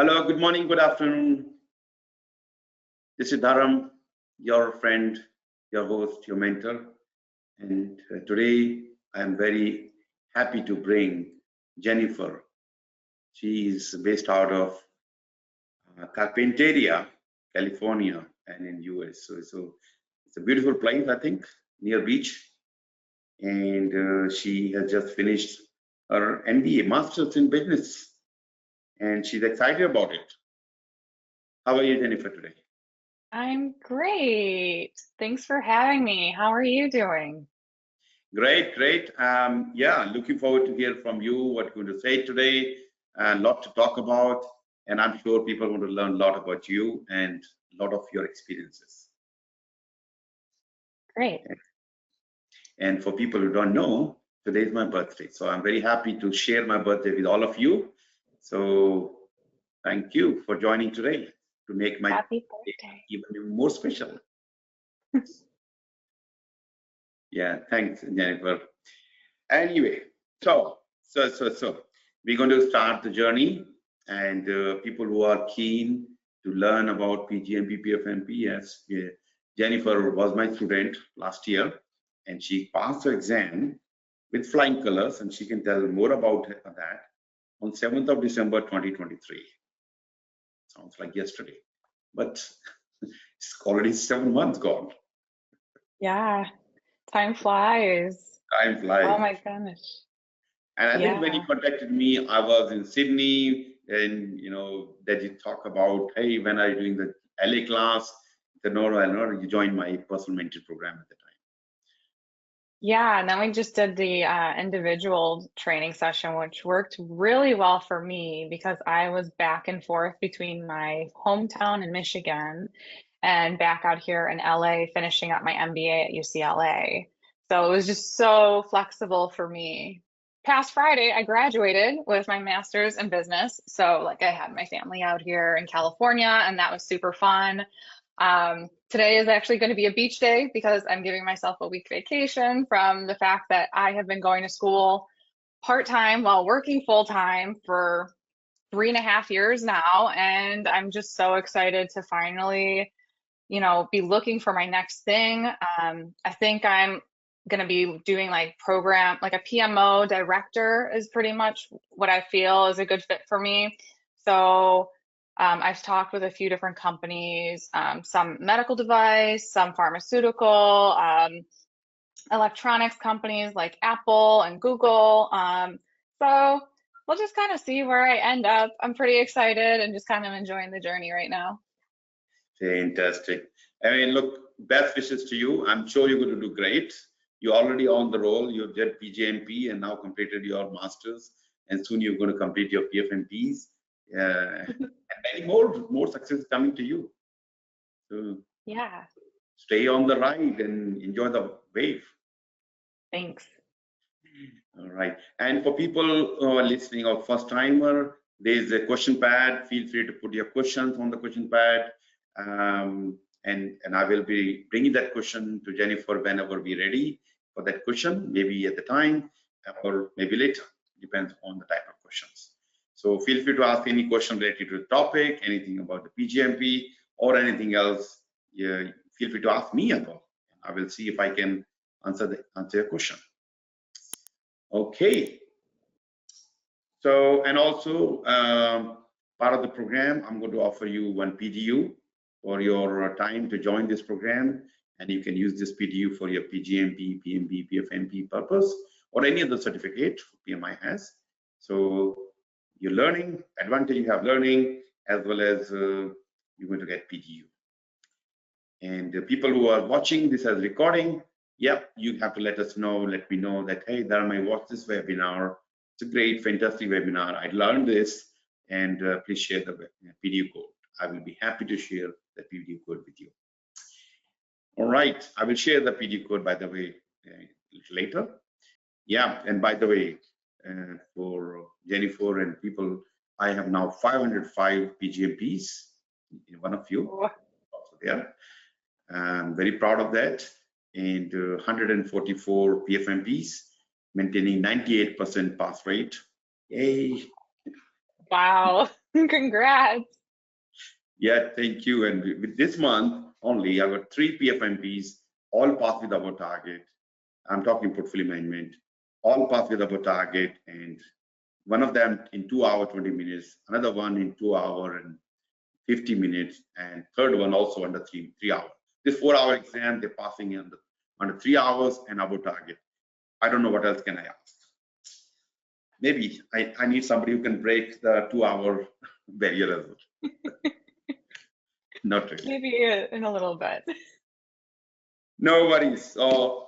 Hello, good morning, good afternoon. This is Dharam, your friend, your host, your mentor. And today I am very happy to bring Jennifer. She is based out of Carpinteria, California, and in US. So it's a beautiful place, I think, near beach. And she has just finished her MBA, Masters in Business, and she's excited about it. How are you, Jennifer, today? I'm great. Thanks for having me. How are you doing? Great, great. Yeah, looking forward to hear from you what you're going to say today. A lot to talk about, and I'm sure people want to learn a lot about you and a lot of your experiences. Great. And for people who don't know, today is my birthday, so I'm very happy to share my birthday with all of you. So thank you for joining today to make my Happy day birthday. even more special. Yeah, thanks, Jennifer. Anyway, so we're going to start the journey, and people who are keen to learn about PgMP PfMP, yes, Jennifer was my student last year, and she passed her exam with flying colors, and she can tell more about that on 7th of December 2023. Sounds like yesterday, but it's already 7 months gone. Yeah, time flies. Time flies. Oh my goodness. And I think when you Yeah. contacted me, I was in Sydney, and that you talk about, hey, when are you doing the LA class? The no, you joined my personal mentor program at the time. Yeah, and then we just did the individual training session, which worked really well for me because I was back and forth between my hometown in Michigan and back out here in LA finishing up my MBA at UCLA. So it was just so flexible for me. Past Friday, I graduated with my master's in business. So like I had my family out here in California and that was super fun. Today is actually going to be a beach day because I'm giving myself a week vacation from the fact that I have been going to school part-time while working full-time for 3.5 years now. And I'm just so excited to finally be looking for my next thing. I think I'm going to be doing like a PMO director is pretty much what I feel is a good fit for me. So I've talked with a few different companies, some medical device, some pharmaceutical, electronics companies like Apple and Google. So we'll just kind of see where I end up. I'm pretty excited and just kind of enjoying the journey right now. Fantastic. I mean, look, best wishes to you. I'm sure you're going to do great. You're already on the roll. You've did PgMP and now completed your masters, and soon you're going to complete your PfMPs. And many more success coming to you. So Yeah, stay on the ride and enjoy the wave. thanks. All right. And for people who are listening or first timer, there's a question pad. Feel free to put your questions on the question pad. And I will be bringing that question to Jennifer whenever we're ready for that question, maybe at the time or maybe later, depends on the type of questions. So feel free to ask any question related to the topic, anything about the PgMP or anything else. Yeah, feel free to ask me as well. I will see if I can answer your question. Okay. So, and also part of the program, I'm going to offer you one PDU for your time to join this program, and you can use this PDU for your PgMP, PMP, PfMP purpose, or any other certificate PMI has. So you're learning, advantage you have learning, as well as you're going to get PDU. And the people who are watching this as recording, yep, you have to let me know that, hey, Dharam, I watched this webinar. It's a great, fantastic webinar. I learned this, and please share the PDU code. I will be happy to share the PDU code with you. All right, I will share the PDU code, by the way, a little later. Yeah, and by the way, for Jennifer and people, I have now 505 PgMPs. One of you also there. I'm very proud of that. And 144 PfMPs, maintaining 98% pass rate. Yay! Wow. Congrats. Yeah, thank you. And with this month only, I got 3 PfMPs, all passed with our target. I'm talking portfolio management, all passed with our target, and one of them in 2 hours 20 minutes, another one in 2 hours and 50 minutes, and third one also under 3 hours. This 4-hour exam, they're passing in under 3 hours and our target. I don't know what else can I ask. Maybe I need somebody who can break the 2-hour barrier as well. Not really. Maybe in a little bit. No worries. So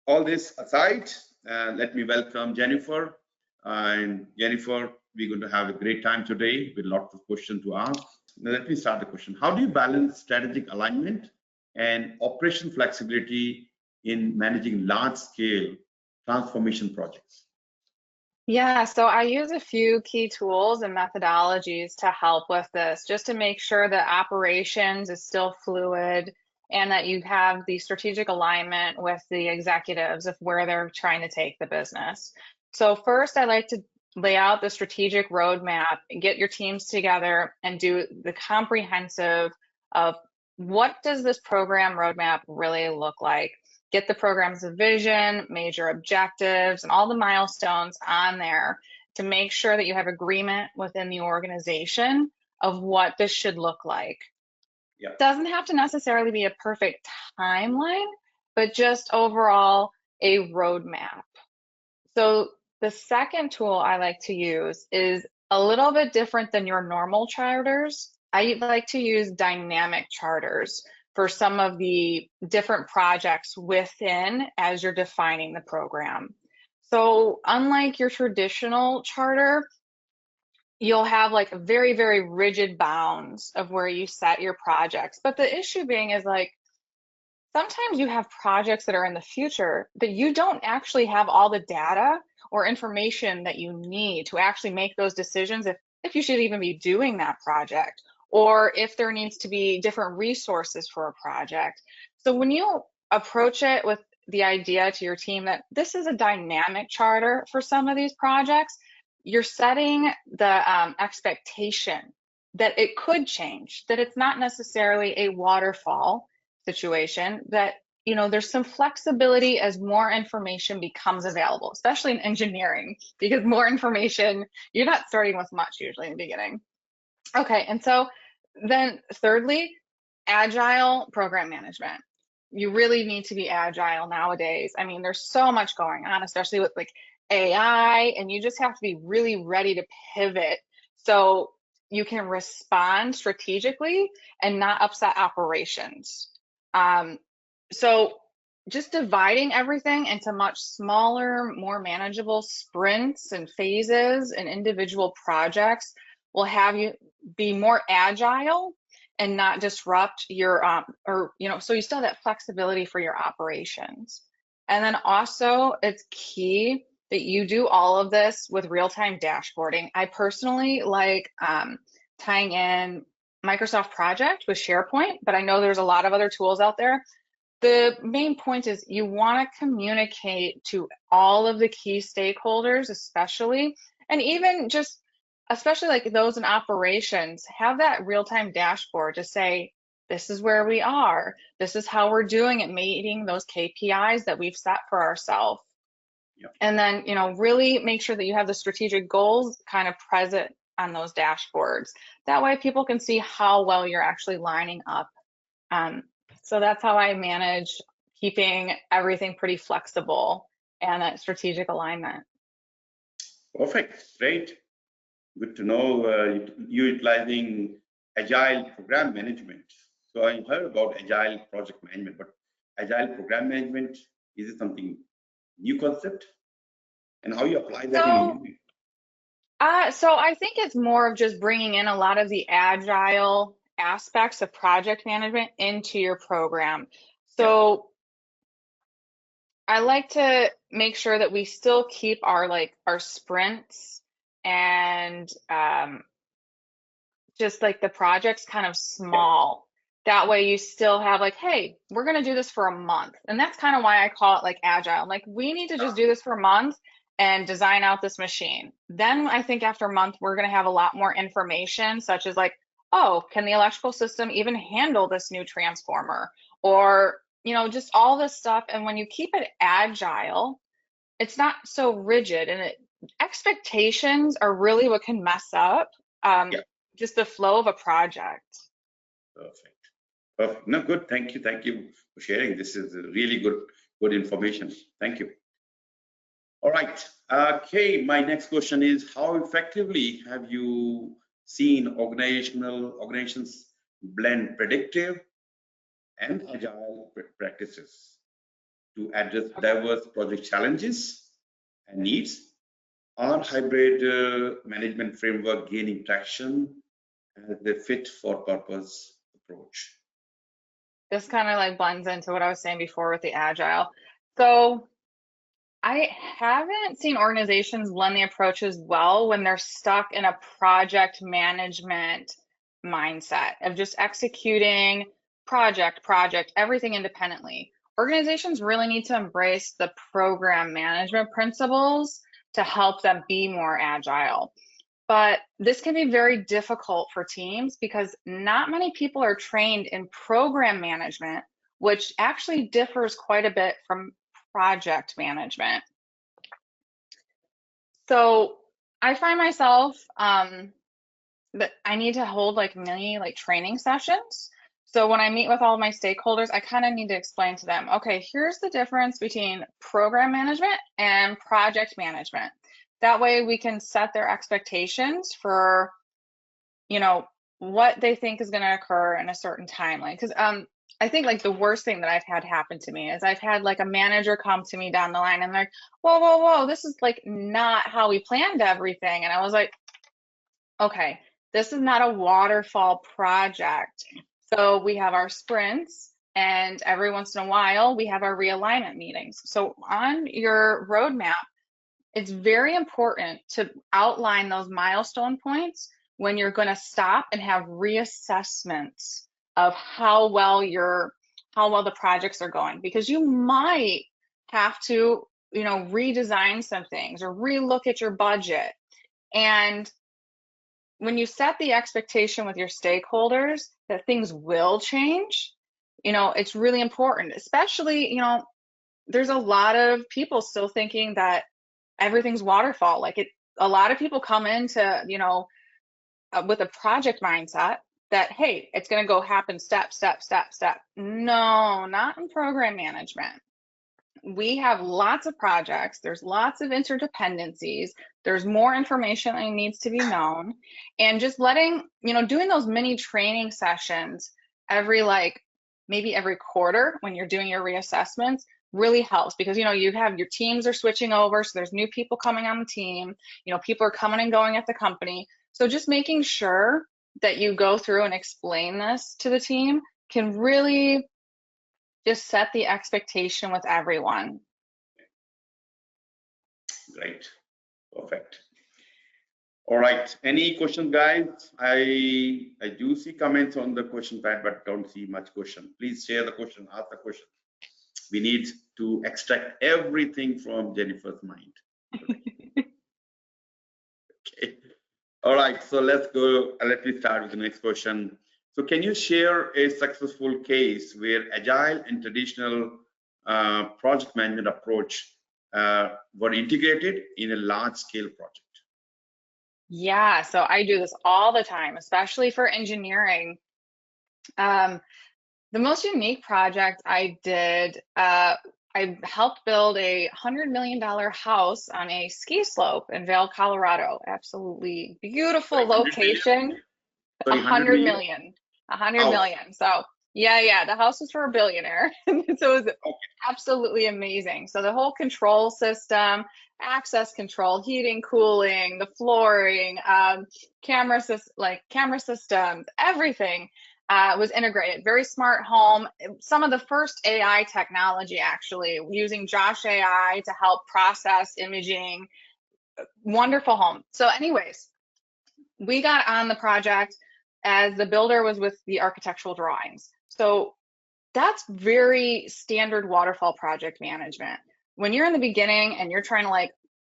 all this aside, let me welcome Jennifer. And Jennifer, we're going to have a great time today with lots of questions to ask. Now, let me start the question. How do you balance strategic alignment and operation flexibility in managing large-scale transformation projects? Yeah, so I use a few key tools and methodologies to help with this, just to make sure that operations is still fluid and that you have the strategic alignment with the executives of where they're trying to take the business. So first, I like to lay out the strategic roadmap and get your teams together and do the comprehensive of what does this program roadmap really look like? Get the program's vision, major objectives, and all the milestones on there to make sure that you have agreement within the organization of what this should look like. Yeah. Doesn't have to necessarily be a perfect timeline, but just overall a roadmap. So the second tool I like to use is a little bit different than your normal charters. I like to use dynamic charters for some of the different projects within as you're defining the program. So unlike your traditional charter, you'll have like very, very rigid bounds of where you set your projects. But the issue being is like, sometimes you have projects that are in the future that you don't actually have all the data or information that you need to actually make those decisions if you should even be doing that project, or if there needs to be different resources for a project. So when you approach it with the idea to your team that this is a dynamic charter for some of these projects, you're setting the expectation that it could change, that it's not necessarily a waterfall situation, that there's some flexibility as more information becomes available, especially in engineering, because more information, you're not starting with much usually in the beginning. Okay, and so then thirdly, agile program management. You really need to be agile nowadays. I mean, there's so much going on, especially with like AI, and you just have to be really ready to pivot so you can respond strategically and not upset operations. So just dividing everything into much smaller, more manageable sprints and phases and individual projects will have you be more agile and not disrupt your, so you still have that flexibility for your operations. And then also it's key that you do all of this with real-time dashboarding. I personally like tying in Microsoft Project with SharePoint, but I know there's a lot of other tools out there. The main point is you want to communicate to all of the key stakeholders, especially, and even just, especially like those in operations, have that real-time dashboard to say, this is where we are, this is how we're doing it, meeting those KPIs that we've set for ourselves. Yep. And then, really make sure that you have the strategic goals kind of present on those dashboards. That way people can see how well you're actually lining up. So that's how I manage keeping everything pretty flexible and that strategic alignment. Perfect, great. Good to know you utilizing agile program management. So I heard about agile project management, but agile program management, is it something new concept? And how you apply that in engineering? So I think it's more of just bringing in a lot of the agile aspects of project management into your program. So I like to make sure that we still keep our sprints and just like the projects kind of small. That way you still have like, hey, we're going to do this for a month. And that's kind of why I call it like agile. Like, we need to just do this for a month and design out this machine. Then I think after a month, we're going to have a lot more information, such as like, oh, can the electrical system even handle this new transformer? Or, just all this stuff. And when you keep it agile, it's not so rigid, and expectations are really what can mess up Yeah, just the flow of a project. perfect. Perfect. No, good. Thank you. Thank you for sharing. This is really good information. Thank you. All right. Okay, my next question is, how effectively have you seen organizations blend predictive and agile practices to address diverse project challenges and needs? Are hybrid management framework gaining traction as a fit for purpose approach? This kind of like blends into what I was saying before with the agile. So I haven't seen organizations blend the approaches well when they're stuck in a project management mindset of just executing project, everything independently. Organizations really need to embrace the program management principles to help them be more agile. But this can be very difficult for teams because not many people are trained in program management, which actually differs quite a bit from project management. So I find myself that I need to hold like mini training sessions. So when I meet with all of my stakeholders, I kind of need to explain to them, okay, here's the difference between program management and project management. That way we can set their expectations for, what they think is going to occur in a certain timeline. Because I think like the worst thing that I've had happen to me is I've had like a manager come to me down the line and like, whoa, this is like not how we planned everything. And I was like, okay, this is not a waterfall project. So we have our sprints, and every once in a while we have our realignment meetings. So on your roadmap, it's very important to outline those milestone points when you're going to stop and have reassessments of how well the projects are going, because you might have to, redesign some things or relook at your budget. And when you set the expectation with your stakeholders that things will change, it's really important, especially, there's a lot of people still thinking that everything's waterfall. A lot of people come into, with a project mindset that, hey, it's going to go happen step. No, not in program management. We have lots of projects. There's lots of interdependencies. There's more information that needs to be known. And just doing those mini training sessions maybe every quarter when you're doing your reassessments really helps, because you have your teams are switching over, so there's new people coming on the team, people are coming and going at the company. So just making sure that you go through and explain this to the team can really just set the expectation with everyone. Great, perfect. All right, any questions, guys? I do see comments on the question pad, but don't see much question. Please share the question, ask the question. We need to extract everything from Jennifer's mind. Okay. All right, so let's go. Let me start with the next question. So can you share a successful case where agile and traditional project management approach were integrated in a large scale project? Yeah, so I do this all the time, especially for engineering. The most unique project I did, I helped build a $100 million house on a ski slope in Vail, Colorado. Absolutely beautiful location. 100 million. 100 million. So yeah, the house was for a billionaire. So it was absolutely amazing. So the whole control system, access control, heating, cooling, the flooring, camera systems, everything was integrated. Very smart home. Some of the first AI technology, actually, using Josh AI to help process imaging. Wonderful home. So anyways, we got on the project as the builder was with the architectural drawings. So that's very standard waterfall project management. When you're in the beginning and you're trying to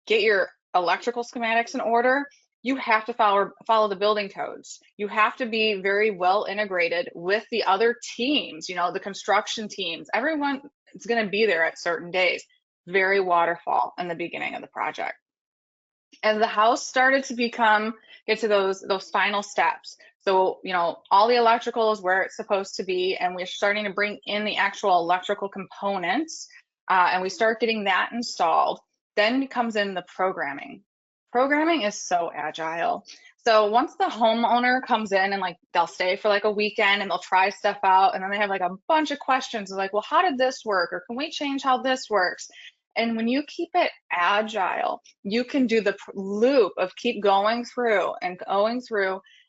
get your electrical schematics in order, you have to follow the building codes. You have to be very well integrated with the other teams, the construction teams. Everyone is going to be there at certain days. Very waterfall in the beginning of the project. As the house started to get to those final steps. So, all the electrical is where it's supposed to be, and we're starting to bring in the actual electrical components, and we start getting that installed. Then comes in the programming. Programming is so agile. So once the homeowner comes in and they'll stay for a weekend and they'll try stuff out, and then they have a bunch of questions like, well, how did this work? Or can we change how this works? And when you keep it agile, you can do the loop of keep going through and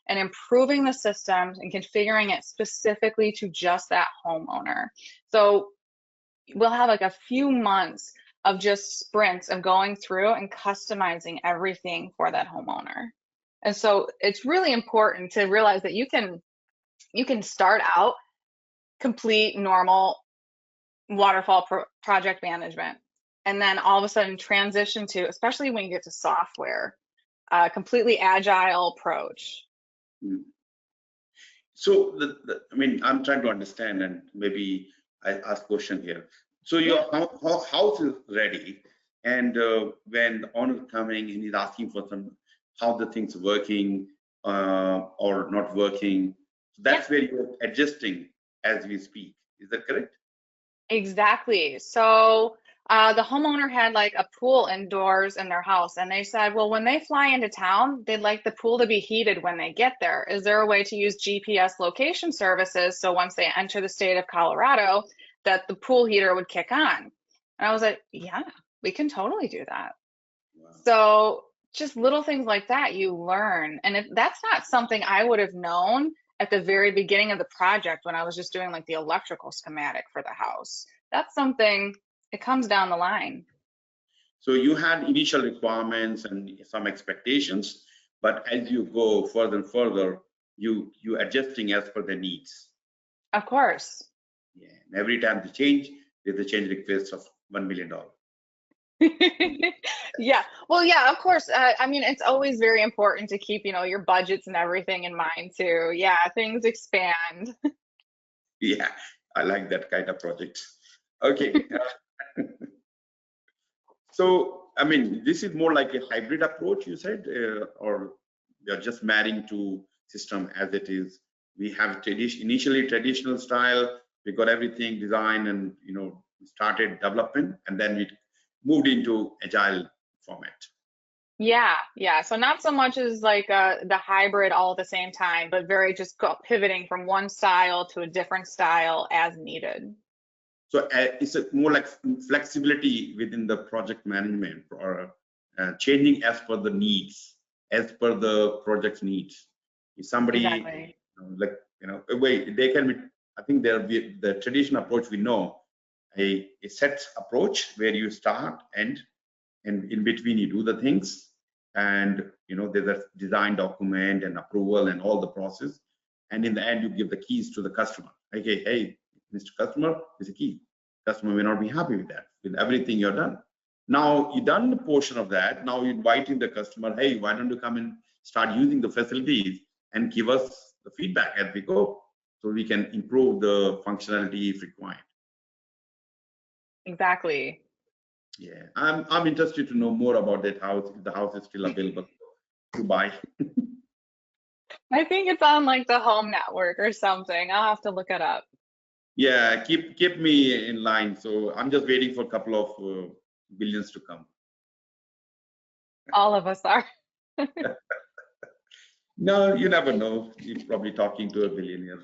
improving the systems and configuring it specifically to just that homeowner. So we'll have a few months of just sprints of going through and customizing everything for that homeowner. And so it's really important to realize that you can start out complete normal waterfall project management, and then all of a sudden transition to, especially when you get to software, a completely agile approach. So I'm trying to understand, and maybe I ask a question here. So your house is ready, and when the owner is coming and he's asking for how the things working or not working, that's where you're adjusting as we speak. Is that correct? Exactly. So the homeowner had a pool indoors in their house, and they said, well, when they fly into town, they'd like the pool to be heated when they get there. Is there a way to use GPS location services so once they enter the state of Colorado, that the pool heater would kick on? And I was like, yeah, we can totally do that. Wow. So just little things like that you learn. And if that's not something I would have known at the very beginning of the project when I was just doing the electrical schematic for the house, that's something, it comes down the line. So you had initial requirements and some expectations, but as you go further and further, you adjusting as per the needs. Of course. Yeah, and every time they change, there's a change request of $1 million. Yeah, well, yeah, of course. It's always very important to keep, your budgets and everything in mind too. Yeah, things expand. Yeah, I like that kind of project. Okay. So, this is more like a hybrid approach, you said, or you're just marrying to system as it is. We have initially traditional style. We got everything designed and started development, and then we moved into agile format. Yeah. So not so much as the hybrid all at the same time, but very just pivoting from one style to a different style as needed. So it's more like flexibility within the project management, or changing as per the needs, as per the project's needs. If somebody exactly. They can be, I think there'll be the traditional approach, we know a set approach where you start and in between you do the things, and there's a design document and approval and all the process, and in the end you give the keys to the customer. Okay, hey, Mr. Customer, is a key. Customer may not be happy with that, with everything you're done. Now you've done the portion of that. Now you're inviting the customer, hey, why don't you come and start using the facilities and give us the feedback as we go, so we can improve the functionality if required. Exactly. Yeah, I'm interested to know more about that house, if the house is still available to buy. I think it's on the Home Network or something. I'll have to look it up. Yeah, keep me in line. So I'm just waiting for a couple of billions to come. All of us are. No, you never know. You're probably talking to a billionaire.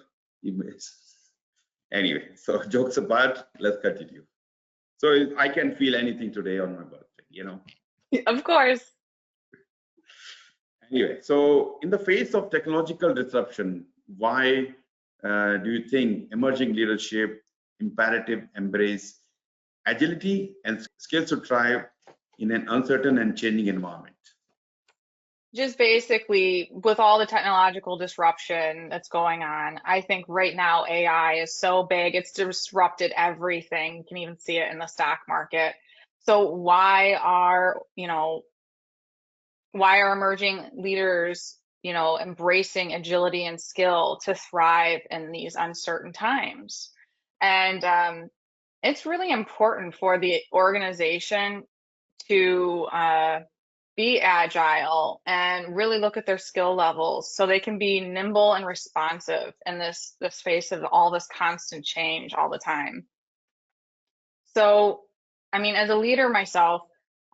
Anyway, so jokes apart, let's continue. So I can feel anything today on my birthday, Of course. Anyway, so in the face of technological disruption, why do you think emerging leadership imperative embrace agility and skills to thrive in an uncertain and changing environment? Just basically, with all the technological disruption that's going on, I think right now AI is so big, it's disrupted everything. You can even see it in the stock market. So why are, why are emerging leaders, embracing agility and skill to thrive in these uncertain times? And it's really important for the organization to be agile and really look at their skill levels so they can be nimble and responsive in this face of all this constant change all the time. So, I mean, as a leader myself,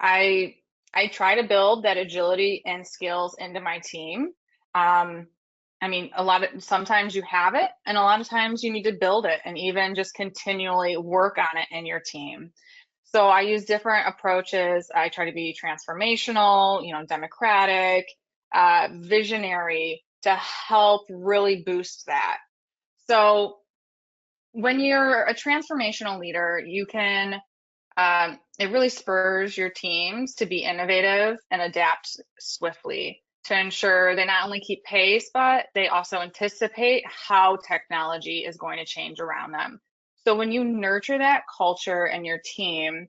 I I try to build that agility and skills into my team. Um, I mean, sometimes you have it, and a lot of times you need to build it and even just continually work on it in your team. So I use different approaches. I try to be transformational, democratic, visionary to help really boost that. So when you're a transformational leader, it really spurs your teams to be innovative and adapt swiftly to ensure they not only keep pace, but they also anticipate how technology is going to change around them. So when you nurture that culture in your team,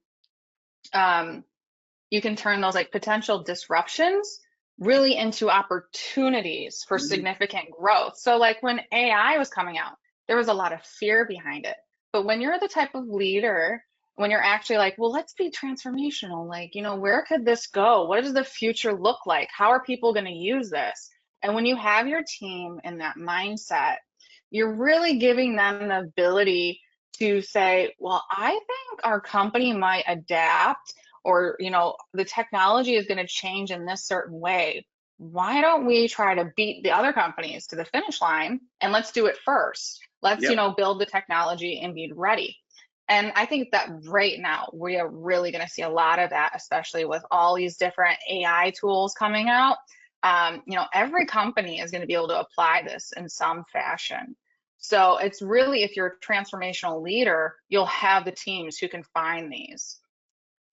you can turn those like potential disruptions really into opportunities for significant growth. So like when AI was coming out, there was a lot of fear behind it. But when you're the type of leader, when you're actually like, well, let's be transformational, like, where could this go? What does the future look like? How are people going to use this? And when you have your team in that mindset, you're really giving them the ability to say, well, I think our company might adapt, or the technology is going to change in this certain way. Why don't we try to beat the other companies to the finish line, and let's do it first. Let's build the technology and be ready. And I think that right now we are really going to see a lot of that, especially with all these different AI tools coming out. Every company is going to be able to apply this in some fashion. So it's really, if you're a transformational leader, you'll have the teams who can find these.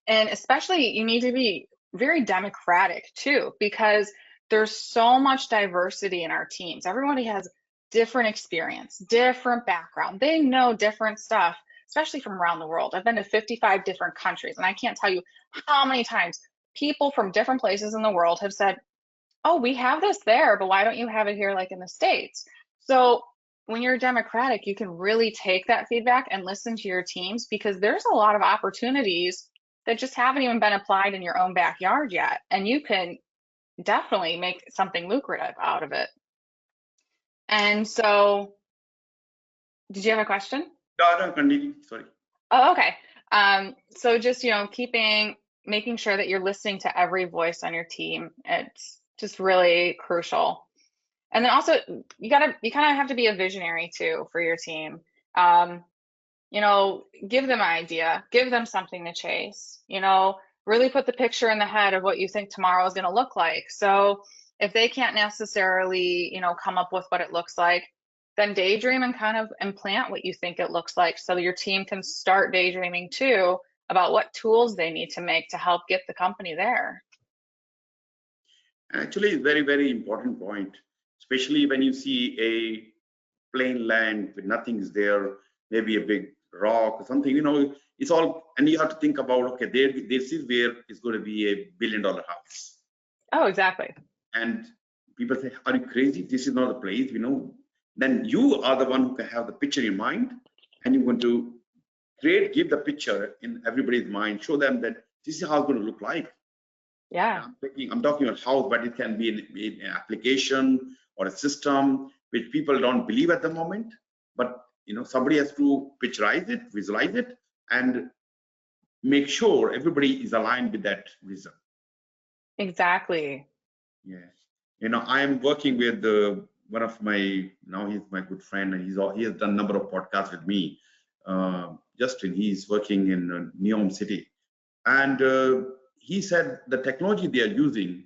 And especially you need to be very democratic too, because there's so much diversity in our teams. Everybody has different experience, different background. They know different stuff, especially from around the world. I've been to 55 different countries, and I can't tell you how many times people from different places in the world have said, oh, we have this there, but why don't you have it here like in the States? So when you're democratic, you can really take that feedback and listen to your teams, because there's a lot of opportunities that just haven't even been applied in your own backyard yet. And you can definitely make something lucrative out of it. And so, did you have a question? No, continue. Sorry. Oh, okay. So just, making sure that you're listening to every voice on your team. It's just really crucial. And then also you kind of have to be a visionary too for your team. Give them an idea, give them something to chase, really put the picture in the head of what you think tomorrow is going to look like. So if they can't necessarily, come up with what it looks like, then daydream and kind of implant what you think it looks like, so your team can start daydreaming too about what tools they need to make to help get the company there. Actually, very, very important point, especially when you see a plain land with nothing is there, maybe a big rock or something, it's all, and you have to think about, okay, this is where it's going to be $1 billion house. Oh, exactly. And people say, are you crazy? This is not a place, Then you are the one who can have the picture in mind, and you're going to give the picture in everybody's mind, show them that this is how it's going to look like. Yeah. I'm talking about house, but it can be an application or a system which people don't believe at the moment. But somebody has to picturize it, visualize it, and make sure everybody is aligned with that vision. Exactly. Yeah. I am working with one of my, now he's my good friend, and he has done a number of podcasts with me. Justin, he's working in Neom City, and he said the technology they are using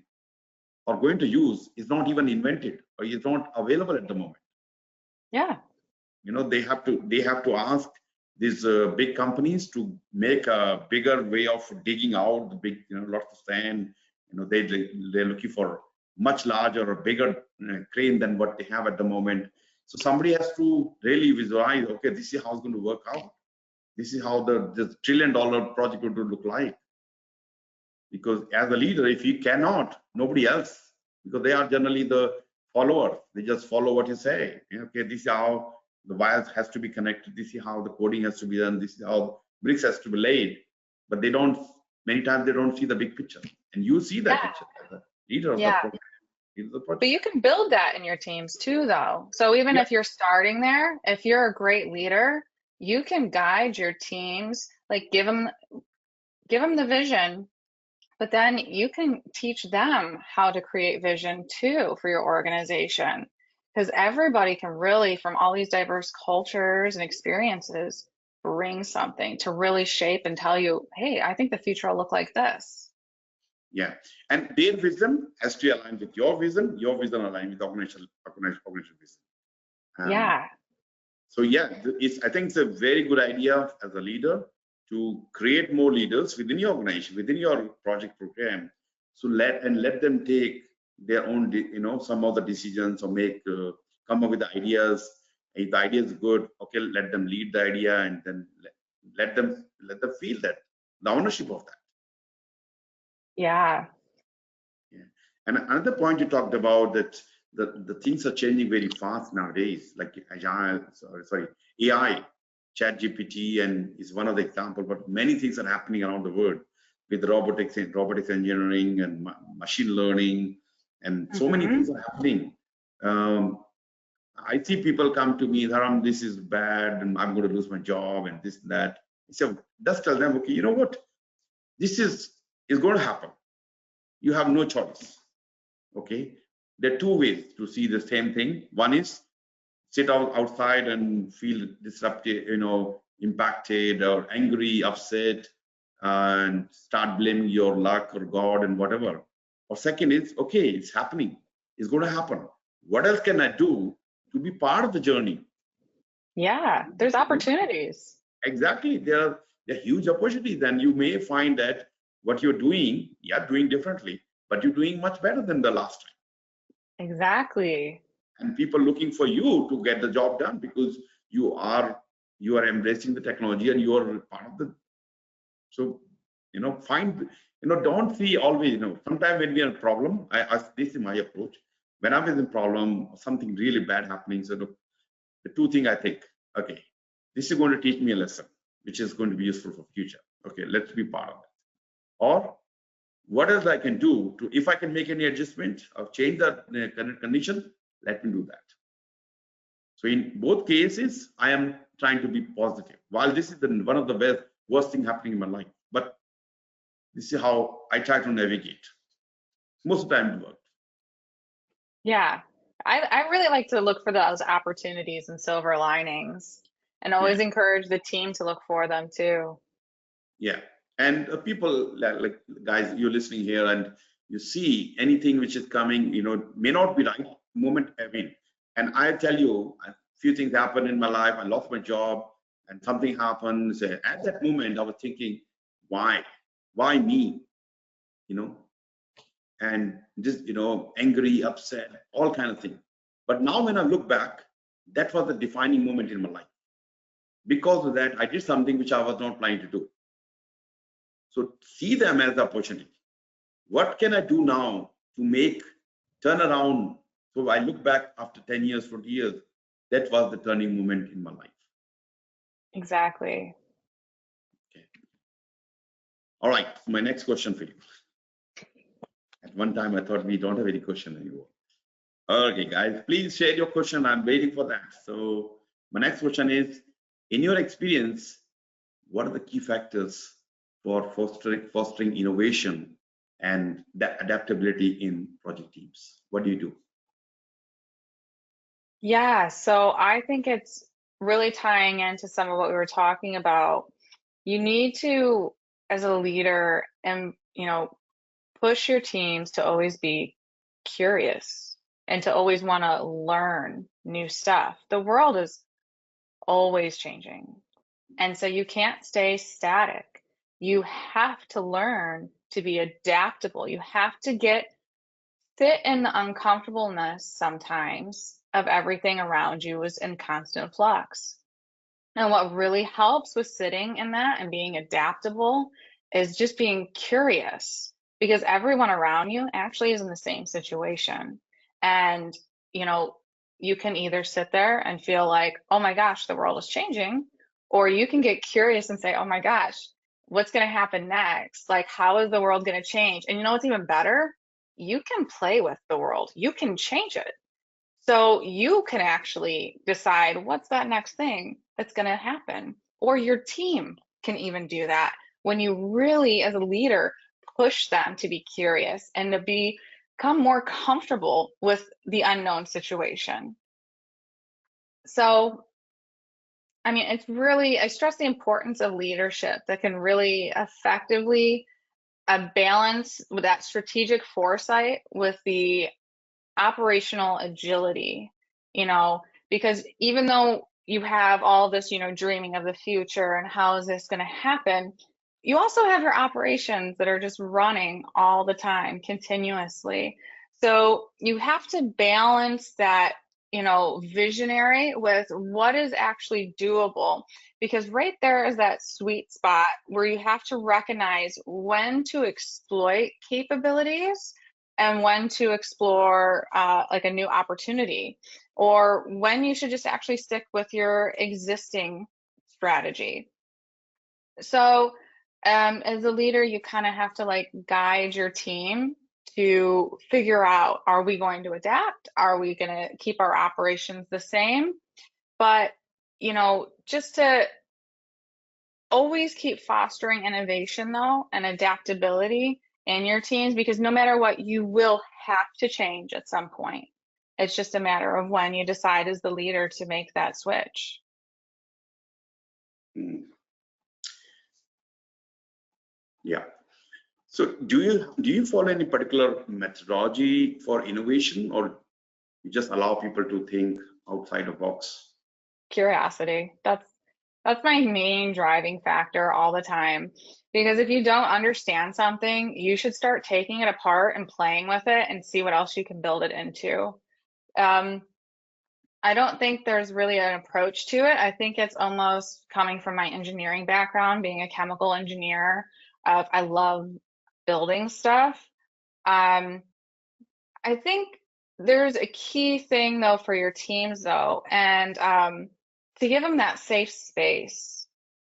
or going to use is not even invented, or is not available at the moment. Yeah. They have to ask these big companies to make a bigger way of digging out the big, lots of sand. They're looking for much larger or bigger crane than what they have at the moment. So somebody has to really visualize, okay, this is how it's going to work out. This is how the $1 trillion project would look like. because as a leader, if you cannot, nobody else, because they are generally the followers. They just follow what you say. Okay, this is how the wires has to be connected. This is how the coding has to be done. This is how bricks has to be laid. But they don't. Many times they don't see the big picture, and you see that Yeah. picture as a leader of the Yeah. program. The But you can build that in your teams too, though. So even Yeah, if you're starting there, if you're a great leader, you can guide your teams, like give them the vision, but then you can teach them how to create vision too for your organization. Because everybody can really, from all these diverse cultures and experiences, bring something to really shape and tell you, hey, I think the future will look like this. yeah. And their vision has to align with your vision align with the organizational vision. Yeah. So yeah, I think it's a very good idea as a leader to create more leaders within your organization, within your project program. So let them take their own, some of the decisions, or come up with the ideas. If the idea is good, okay, let them lead the idea, and then let them feel that the ownership of that. Yeah. Yeah. And another point you talked about, that the things are changing very fast nowadays, like agile, sorry, AI, chat GPT, and is one of the examples, but many things are happening around the world with robotics engineering and machine learning, and so many Hmm. things are happening. I see people come to me, Dharam, this is bad, and I'm going to lose my job, and this and that. So just tell them, okay, you know what? This is going to happen. You have no choice. Okay, there are two ways to see the same thing. One is sit outside and feel disrupted, impacted or angry, upset, and start blaming your luck or God and whatever. Or second is, okay, it's happening, it's going to happen, what else can I do to be part of the journey? Yeah. There's opportunities. Exactly, there are huge opportunities, and you may find that what you're doing differently, but you're doing much better than the last time, Exactly. and people looking for you to get the job done, because you are embracing the technology and you are part of the. So find, don't see always, sometimes when we have a problem, this is my approach. When I'm in a problem, something really bad happening, so the two things I think, okay, this is going to teach me a lesson which is going to be useful for future. Okay, let's be part of it. Or what else I can do to, if I can make any adjustment or change the current condition, let me do that. So in both cases, I am trying to be positive. While this is one of the worst thing happening in my life, but this is how I try to navigate. Most of the time it works. Yeah. I really like to look for those opportunities and silver linings and Yeah, always encourage the team to look for them too. yeah. And people like guys, you're listening here, and you see anything which is coming, may not be right moment. I mean, and I tell you, a few things happened in my life. I lost my job, and something happens. At that moment, I was thinking, why? Why me? You know, and just angry, upset, all kind of things. But now when I look back, that was the defining moment in my life. Because of that, I did something which I was not planning to do. So see them as the opportunity. What can I do now to make turn around? So I look back after 10 years, 20 years, that was the turning moment in my life. Exactly. Okay. All right, my next question for you. At one time I thought we don't have any question anymore. Okay, guys, please share your question. I'm waiting for that. So my next question is, in your experience, what are the key factors for fostering innovation and that adaptability in project teams? What do you do? Yeah, so I think it's really tying into some of what we were talking about. You need to, as a leader, and push your teams to always be curious and to always want to learn new stuff. The world is always changing. And so you can't stay static. You have to learn to be adaptable. You have to sit in the uncomfortableness sometimes of everything around you is in constant flux. And what really helps with sitting in that and being adaptable is just being curious. because everyone around you actually is in the same situation. And, you know, you can either sit there and feel like, oh my gosh, the world is changing, or you can get curious and say, oh my gosh, what's going to happen next? Like, how is the world going to change? And you know what's even better? You can play with the world, you can change it. So you can actually decide what's that next thing that's going to happen, or your team can even do that when you really, as a leader, push them to be curious and to become more comfortable with the unknown situation. So, I mean, it's really, I stress the importance of leadership that can really effectively balance with that strategic foresight with the operational agility, you know, because even though you have all this, you know, dreaming of the future and how is this going to happen, you also have your operations that are just running all the time, continuously. So you have to balance that, you know, visionary with what is actually doable, because right there is that sweet spot where you have to recognize when to exploit capabilities and when to explore like a new opportunity, or when you should just actually stick with your existing strategy. So, as a leader, you kind of have to like guide your team to figure out, are we going to adapt? Are we going to keep our operations the same? But, you know, just to always keep fostering innovation though and adaptability in your teams, because no matter what, you will have to change at some point. It's just a matter of when you decide as the leader to make that switch. Mm, yeah. So do you follow any particular methodology for innovation, or you just allow people to think outside the box? Curiosity. That's my main driving factor all the time. Because if you don't understand something, you should start taking it apart and playing with it and see what else you can build it into. Um, I don't think there's really an approach to it. I think it's almost coming from my engineering background, being a chemical engineer. I love building stuff. Um, I think there's a key thing though for your teams though, and to give them that safe space.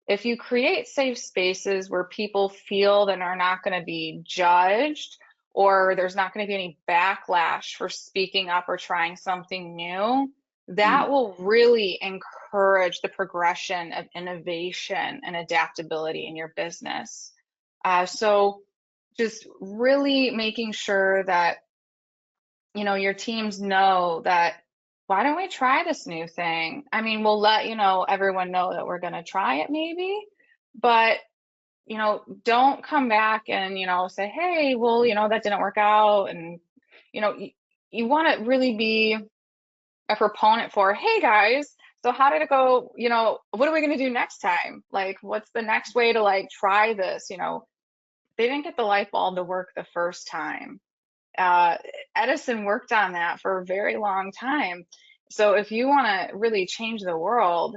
If you create safe spaces where people feel that are not going to be judged, or there's not going to be any backlash for speaking up or trying something new, that Mm, will really encourage the progression of innovation and adaptability in your business. So just really making sure that, you know, your teams know that, why don't we try this new thing? I mean, we'll let, you know, everyone know that we're going to try it maybe, but, you know, don't come back and, you know, say, hey, well, you know, that didn't work out. And, you know, you want to really be a proponent for, hey guys, so how did it go? You know, what are we going to do next time? Like, what's the next way to like try this? You know, they didn't get the light bulb to work the first time. uh, Edison worked on that for a very long time. So if you want to really change the world,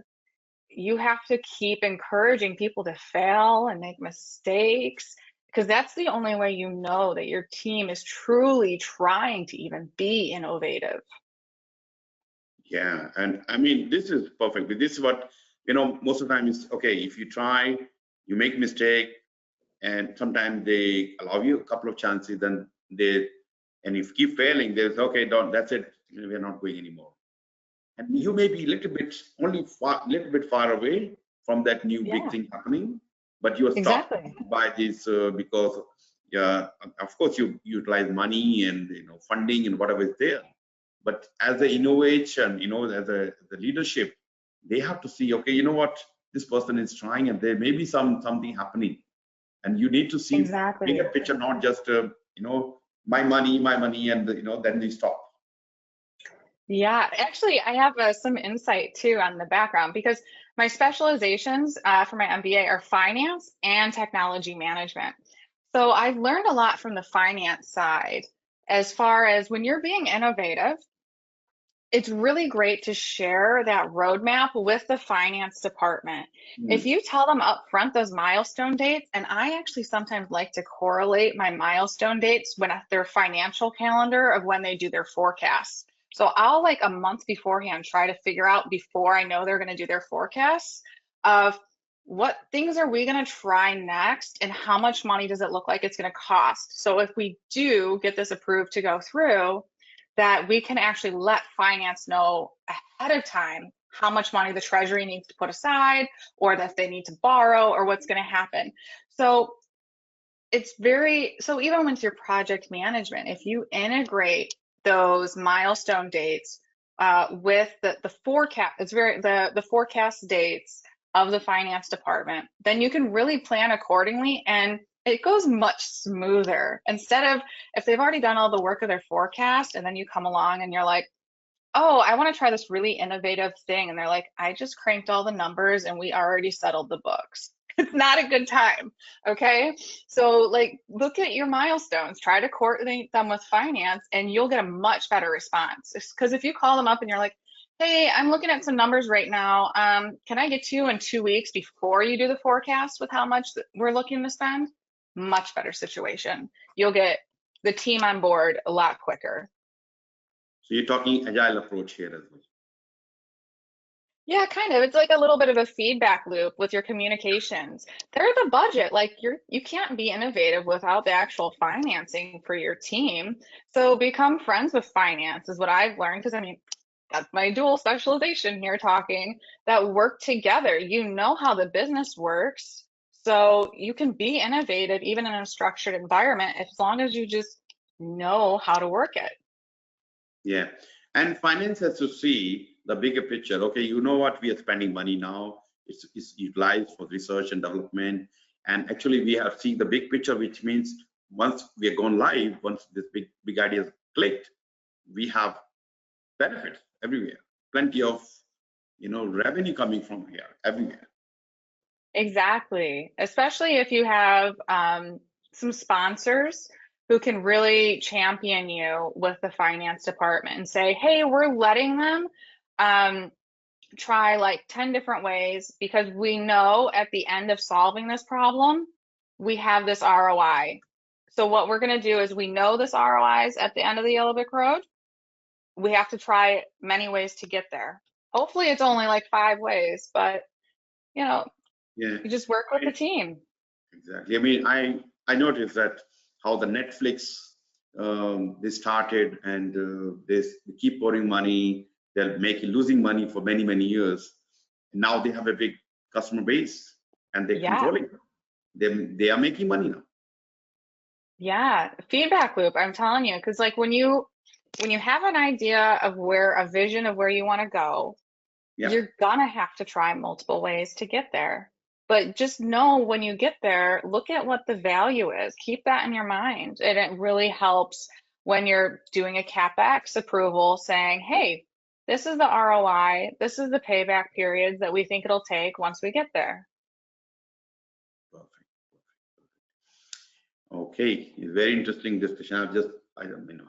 you have to keep encouraging people to fail and make mistakes, because that's the only way you know that your team is truly trying to even be innovative. yeah, and I mean, this is perfect. This is what, most of the time is, okay, if you try, you make mistake, and sometimes they allow you a couple of chances, then and if you keep failing, there's, okay, don't, that's it, we're not going anymore. And you may be a little bit, only far, little bit far away from that new big Yeah, thing happening, but you are stopped exactly. by this because, yeah, of course you utilize money and funding and whatever is there. But as the innovation, as the leadership, they have to see, okay, you know what, this person is trying, and there may be something happening, and you need to see bigger Exactly. picture, not just my money, and then we stop. Yeah, actually, I have some insight too on the background, because my specializations for my MBA are finance and technology management. So I've learned a lot from the finance side as far as when you're being innovative, it's really great to share that roadmap with the finance department. If you tell them up front those milestone dates, and I actually sometimes like to correlate my milestone dates when at their financial calendar of when they do their forecasts. So I'll like a month beforehand try to figure out before I know they're going to do their forecasts of what things are we going to try next and how much money does it look like it's going to cost. So if we do get this approved to go through, that we can actually let finance know ahead of time how much money the treasury needs to put aside, or that they need to borrow, or what's going to happen. So it's so even with your project management, if you integrate those milestone dates with the forecast, it's the forecast dates of the finance department, then you can really plan accordingly, and it goes much smoother. Instead of, if they've already done all the work of their forecast and then you come along and you're like, oh, I want to try this really innovative thing, and they're like, I just cranked all the numbers and we already settled the books. It's not a good time. Okay, so like, look at your milestones, try to coordinate them with finance, and you'll get a much better response. Because if you call them up and you're like, hey, I'm looking at some numbers right now, can I get to you in 2 weeks before you do the forecast with how much we're looking to spend? Much better situation. You'll get the team on board a lot quicker. So you're talking agile approach here as well. Yeah, kind of. It's like a little bit of a feedback loop with your communications. They're the budget. Like, you can't be innovative without the actual financing for your team. So become friends with finance is what I've learned, because I mean, that's my dual specialization here, talking that work together. You know how the business works, so you can be innovative even in a structured environment as long as you just know how to work it. Yeah, and finance has to see the bigger picture. Okay, you know what, we are spending money now. It's utilized for research and development, and actually we have seen the big picture, which means once we are gone live, once this big idea is clicked, we have benefits everywhere, plenty of revenue coming from here everywhere. Exactly, especially if you have some sponsors who can really champion you with the finance department and say, hey, we're letting them try like 10 different ways because we know at the end of solving this problem, we have this ROI. So what we're going to do is, we know this ROI is at the end of the yellow brick road. We have to try many ways to get there. Hopefully it's only like 5 ways, but Yeah, you just work with the team. exactly. I mean, I noticed that how the Netflix they started, and they keep pouring money. They're losing money for many years. And now they have a big customer base, and they're controlling them. They are making money now. Yeah, feedback loop. I'm telling you, because like when you have an idea of a vision of where you want to go, you're gonna have to try multiple ways to get there. But just know when you get there, look at what the value is. Keep that in your mind. And it really helps when you're doing a CapEx approval, saying, hey, this is the ROI, this is the payback periods that we think it'll take once we get there. Perfect. Okay, it's very interesting discussion. I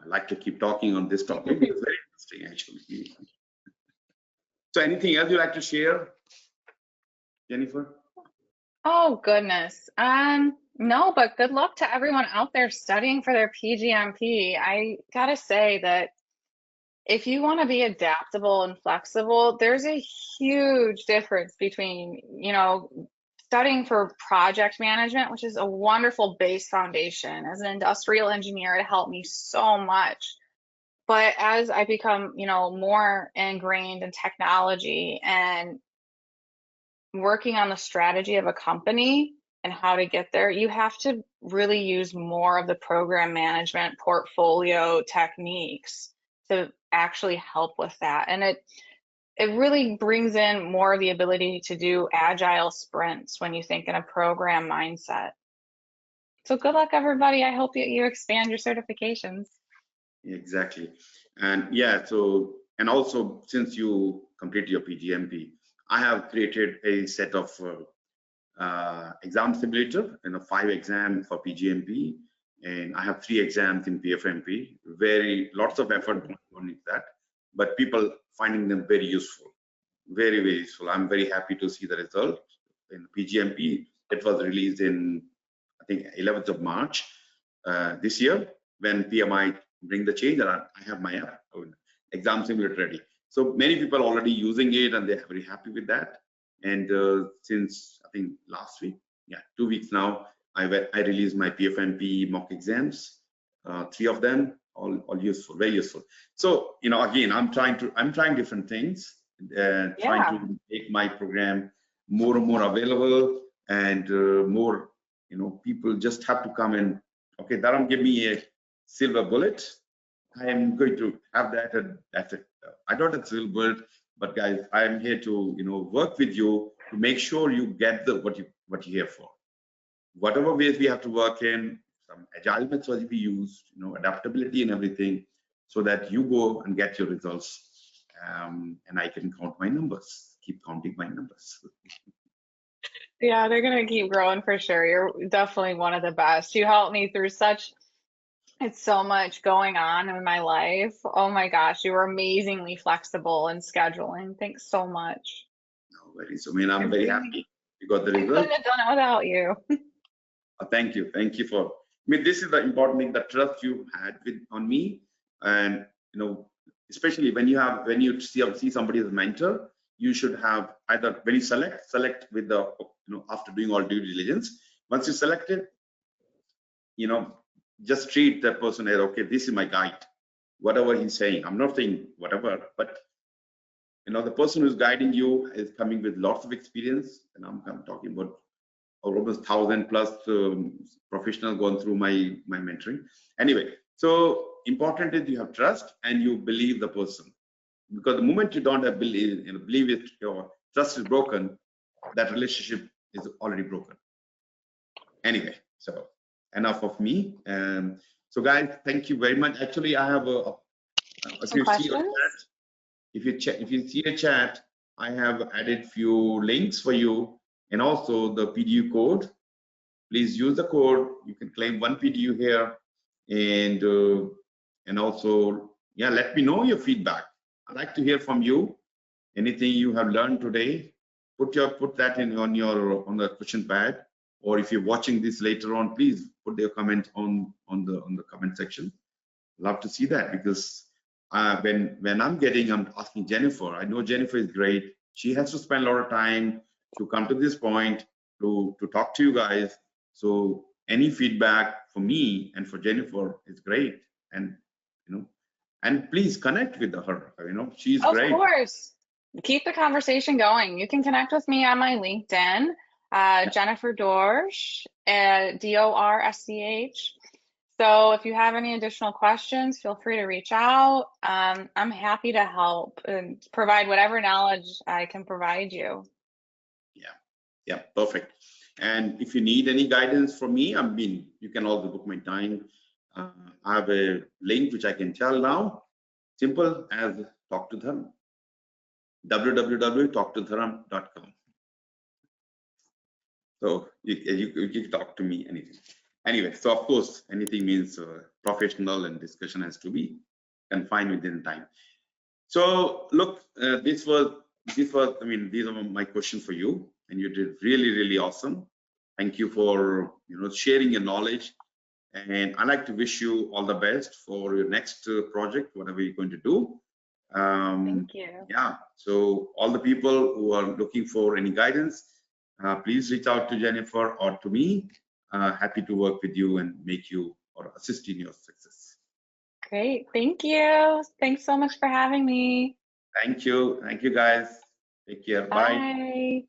like to keep talking on this topic. It's very interesting, actually. So anything else you'd like to share, Jennifer? Oh, goodness. No, but good luck to everyone out there studying for their PgMP. I gotta say that if you want to be adaptable and flexible, there's a huge difference between, studying for project management, which is a wonderful base foundation. As an industrial engineer, it helped me so much. But as I become, more ingrained in technology and working on the strategy of a company and how to get there, you have to really use more of the program management portfolio techniques to actually help with that. And it really brings in more of the ability to do agile sprints when you think in a program mindset. So good luck, everybody. I hope you expand your certifications. Exactly. And yeah, so, and also since you completed your PgMP, I have created a set of exam simulator, 5 exams for PgMP, and I have 3 exams in PfMP. Lots of effort going into that, but people finding them very useful, very, very useful. I'm very happy to see the result in PgMP. It was released in, I think, 11th of March this year, when PMI bring the change, and I have my exam simulator ready. So many people already using it, and they're very happy with that. And since I think last week, 2 weeks now, I released my PfMP mock exams, 3 of them, all useful, very useful. So again, I'm trying different things, trying to make my program more and more available, and more, people just have to come and, okay, Dharam, give me a silver bullet. I am going to have that, and that's it. I don't have silver bullet, but guys, I am here to work with you to make sure you get what you're here for. Whatever ways we have to work in, some agile methods we use, adaptability and everything, so that you go and get your results, and I can count my numbers, keep counting my numbers. Yeah, they're gonna keep growing for sure. You're definitely one of the best. You helped me through it's so much going on in my life. Oh my gosh, you were amazingly flexible in scheduling. Thanks so much. No worries. I mean, I'm very happy you got the I result. couldn't have done it without you. Thank you. Thank you for, I mean, this is the important thing, the trust you had on me. And, especially when you see somebody as a mentor, you should have either, when you select with the, after doing all due diligence. Once you select it, just treat that person as, okay, this is my guide, whatever he's saying. I'm not saying whatever, but the person who's guiding you is coming with lots of experience, and I'm talking about almost 1,000+ professionals going through my mentoring. Anyway, so important is you have trust and you believe the person, because the moment you don't have believe it, your trust is broken, that relationship is already broken. Anyway, so enough of me. So guys, thank you very much. Actually, I have if you see your chat, if you see a chat, I have added few links for you, and also the PDU code. Please use the code. You can claim 1 PDU here, and also, let me know your feedback. I'd like to hear from you. Anything you have learned today, put that in on the question pad, or if you're watching this later on, please put your comment on the comment section. Love to see that, because when I'm asking Jennifer, I know Jennifer is great. She has to spend a lot of time to come to this point to talk to you guys. So any feedback for me and for Jennifer is great, and and please connect with her. She's great. Of course. Keep the conversation going. You can connect with me on my LinkedIn, Jennifer Dorsch, Dorsch. So if you have any additional questions, feel free to reach out. I'm happy to help and provide whatever knowledge I can provide you. Yeah, perfect. And if you need any guidance from me, you can also book my time. I have a link which I can tell now. Simple as talk to Dharam. www.talktodharam.com. So you can talk to me anything. Anyway, so of course, anything means professional, and discussion has to be confined within time. So look, these are my questions for you, and you did really, really awesome. Thank you for sharing your knowledge, and I'd like to wish you all the best for your next project, whatever you're going to do. Thank you. Yeah, so all the people who are looking for any guidance, please reach out to Jennifer or to me. Happy to work with you and make you or assist in your success. Great, thank you. Thanks so much for having me. Thank you guys. Take care. Bye. Bye.